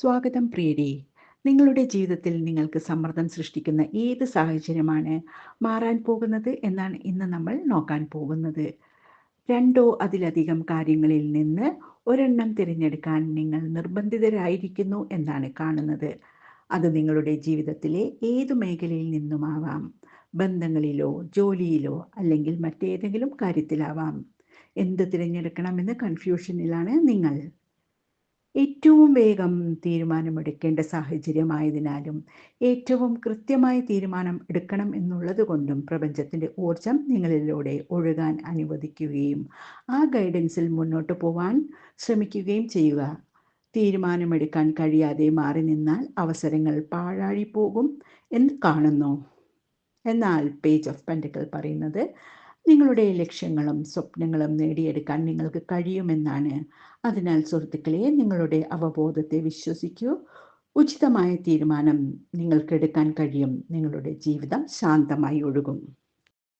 സ്വാഗതം പ്രിയരേ. നിങ്ങളുടെ ജീവിതത്തിൽ നിങ്ങൾക്ക് സമ്മർദ്ദം സൃഷ്ടിക്കുന്ന ഏത് സാഹചര്യമാണ് മാറാൻ പോകുന്നത് എന്നാണ് ഇന്ന് നമ്മൾ നോക്കാൻ പോകുന്നത്. രണ്ടോ അതിലധികം കാര്യങ്ങളിൽ നിന്ന് ഒരെണ്ണം തിരഞ്ഞെടുക്കാൻ നിങ്ങൾ നിർബന്ധിതരായിരിക്കുന്നു എന്നാണ് കാണുന്നത്. അത് നിങ്ങളുടെ ജീവിതത്തിലെ ഏതു മേഖലയിൽ നിന്നുമാവാം. ബന്ധങ്ങളിലോ, ജോലിയിലോ അല്ലെങ്കിൽ മറ്റേതെങ്കിലും കാര്യത്തിലാവാം. എന്ത് തിരഞ്ഞെടുക്കണമെന്ന് കൺഫ്യൂഷനിലാണ് നിങ്ങൾ. ഏറ്റവും വേഗം തീരുമാനമെടുക്കേണ്ട സാഹചര്യമായതിനാലും ഏറ്റവും കൃത്യമായ തീരുമാനം എടുക്കണം എന്നുള്ളതുകൊണ്ടും പ്രപഞ്ചത്തിൻ്റെ ഊർജം നിങ്ങളിലൂടെ ഒഴുകാൻ അനുവദിക്കുകയും ആ ഗൈഡൻസിൽ മുന്നോട്ട് പോവാൻ ശ്രമിക്കുകയും ചെയ്യുക. തീരുമാനമെടുക്കാൻ കഴിയാതെ മാറി നിന്നാൽ അവസരങ്ങൾ പാഴായിപ്പോകും എന്ന് കാണുന്നു. എന്നാൽ പേജ് ഓഫ് പെൻറ്റക്കിൾ പറയുന്നത് നിങ്ങളുടെ ലക്ഷ്യങ്ങളും സ്വപ്നങ്ങളും നേടിയെടുക്കാൻ നിങ്ങൾക്ക് കഴിയുമെന്നാണ്. അതിനാൽ സുഹൃത്തുക്കളെ, നിങ്ങളുടെ അവബോധത്തെ വിശ്വസിക്കൂ. ഉചിതമായ തീരുമാനം നിങ്ങൾക്ക് എടുക്കാൻ കഴിയും. നിങ്ങളുടെ ജീവിതം ശാന്തമായി ഒഴുകും.